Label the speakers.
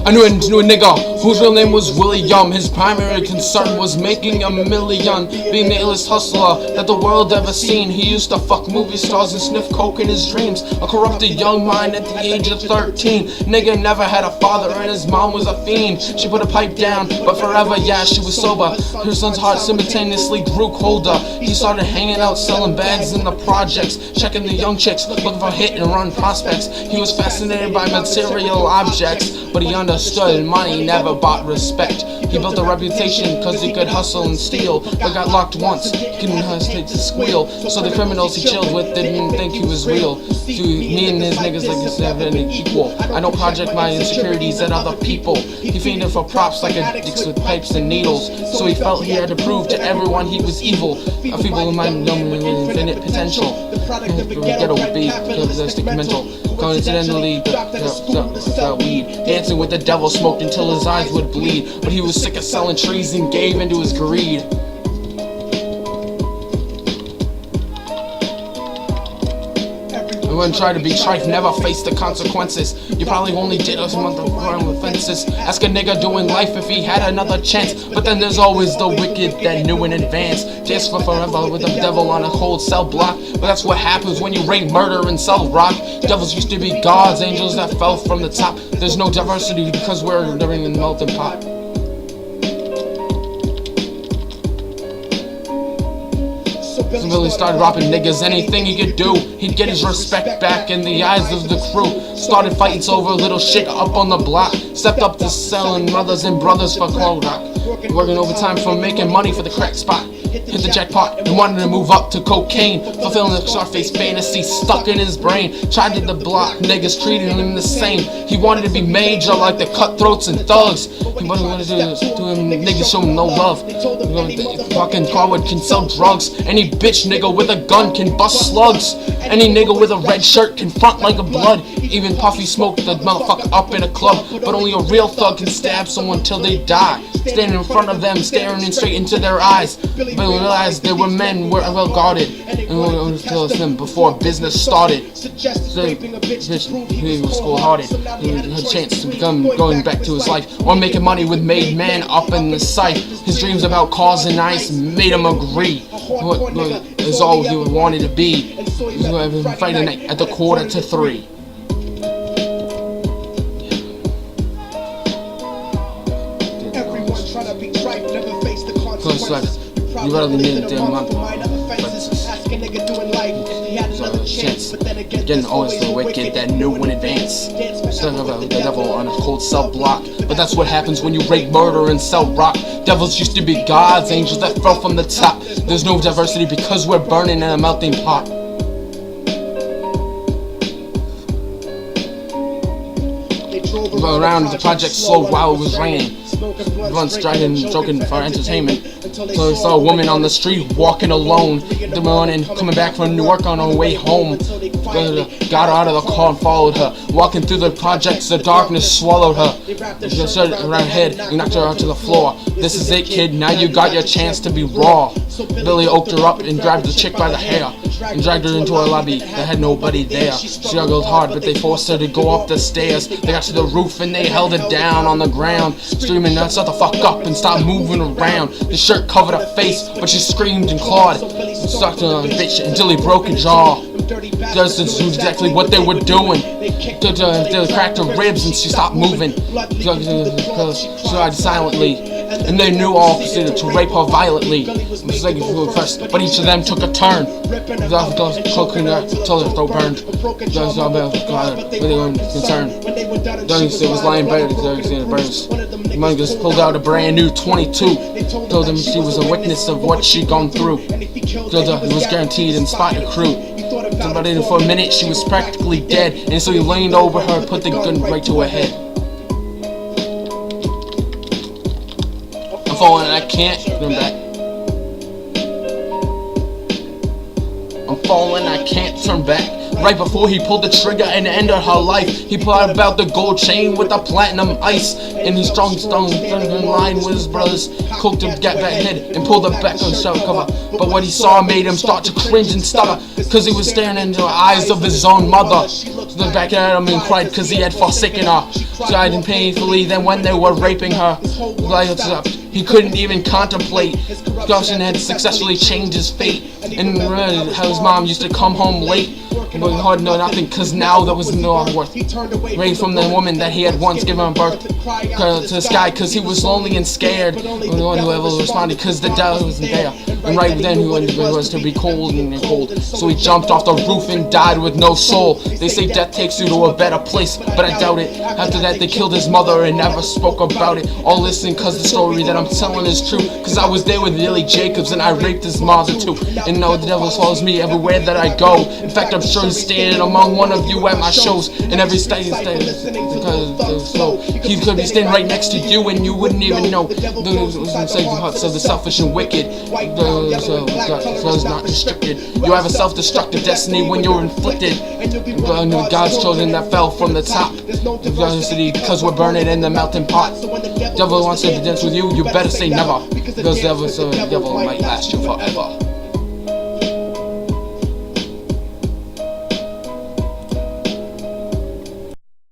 Speaker 1: I knew a nigga whose real name was William. His primary concern was making a million, being the illest hustler that the world ever seen. He used to fuck movie stars and sniff coke in his dreams. A corrupted young mind at the age of 13. Nigga never had a father and his mom was a fiend. She put a pipe down, but forever, yeah, she was sober. Her son's heart simultaneously grew colder. He started hanging out, selling bags in the projects, checking the young chicks, looking for hit and run prospects. He was fascinated by material objects, but he understood money never bought respect. He built a reputation cause he could hustle and steal, but got locked once, he couldn't hesitate to squeal. So the criminals he chilled with didn't think he was real. To me and his niggas like he's never an equal. I don't project my insecurities at other people. He fiended for props like addicts with pipes and needles, so he felt he had to prove to everyone he was evil. A feeble mind young with infinite potential. Ghetto beat, stick mental. Coincidentally, the weed, dancing with the devil, smoked until his eyes would bleed. But he was sick of selling trees and gave into his greed. Everyone tried to be trite, never faced the consequences. You probably only did a month of crime offenses. Ask a nigga doing life if he had another chance. But then there's always the wicked that knew in advance. Dance for forever with the devil on a cold cell block. But that's what happens when you rape, murder, and sell rock. Devils used to be gods, angels that fell from the top. There's no diversity because we're living in a melting pot. So Billy started robbing niggas, anything he could do, he'd get his respect back in the eyes of the crew. Started fighting over little shit up on the block. Stepped up to selling mothers and brothers for cold rock. Working overtime for making money for the crack spot. Hit the jackpot and wanted to move up to cocaine, fulfilling the Scarface fantasy stuck in his brain. Tried to the block, niggas treating him the same. He wanted to be major like the cutthroats and thugs. He wanted to him, niggas show him no love. Fucking coward can sell drugs. Any bitch nigga with a gun can bust slugs. Any nigga with a red shirt can front like a blood. Even Puffy smoked the motherfucker up in a club. But only a real thug can stab someone till they die. Standing in front of them, staring straight into their eyes. But realized they were men, were well guarded, and we tell them before business started. He was cold-hearted. He had a chance to become going back to his life, or making money with made man up in the sight. His dreams about cars and ice made him agree. What is all he wanted to be. He was Friday night at the 2:45. You really need a damn month. Chance. Getting always the wicked that knew in advance. Son of the devil on a cold cell block. But that's what happens when you rape, murder, and sell rock. Devils used to be gods, angels that fell from the top. There's no diversity because we're burning in a melting pot. Around the project slowed while it was raining. Once joking for entertainment. So I saw a woman on the street walking alone the morning, coming back from New York on her way home. Got her out of the car and followed her. Walking through the projects, the darkness swallowed her. She started around her head and knocked her out to the floor. This is it, kid, now you got your chance to be raw. Billy oaked her up and grabbed the chick by the hair and dragged her into a lobby that had nobody there. She struggled hard, but they forced her to go up the stairs. They got to the roof and they held her down on the ground, screaming, "Now shut the fuck up and stop moving around." The shirt covered her face, but she screamed and clawed. Stuck to her bitch until he broke her jaw. Just to do exactly what they were doing. They cracked her ribs and she stopped moving. She died silently, and they knew all to rape her violently. But each of them took a turn. Choking her till her throat burned. Really concerned. It was lying buried in the burns. Mungus pulled out a brand new 22. Told him she was a witness of what she'd gone through. Told her it was guaranteed and spot the crew. But for a minute she was practically dead, and so he leaned over her and put the gun right to her head. I'm falling and I can't turn back. I'm falling, I can't turn back. Right before he pulled the trigger and ended her life, he pulled out the gold chain with the platinum ice. And his strong in line with his brothers, cooked him, got back head, and pulled her back on the shower cover. But what he saw made him start to cringe and stutter, cause he was staring into the eyes of his own mother. Looked back at him and cried because he had forsaken her. Died painfully. Then when they were raping her, he couldn't even contemplate. Goshen had successfully changed his fate, and how his mom used to come home late. But hard no nothing, cause now there was no worth. Raised from the woman that he had once given birth to this guy, cause he was lonely and scared. No one who ever responded, cause the devil wasn't there. And right then he was to be cold and cold. So he jumped off the roof and died with no soul. They say death takes you to a better place, but I doubt it. After that they killed his mother and never spoke about it. All listen, cause the story that I'm telling is true. Cause I was there with Lily Jacobs and I raped his mother too. And now the devil follows me everywhere that I go. In fact, I'm sure he's standing among one of you at my shows. In every state, because so he could be standing right next to you and you wouldn't even know. The hearts of the selfish and wicked. So is not restricted. You have a self-destructive destiny when you're inflicted. God's children that fell from the top. Because we're burning in the melting pot. Devil wants to dance with you, you better say never. Because devil might last you forever.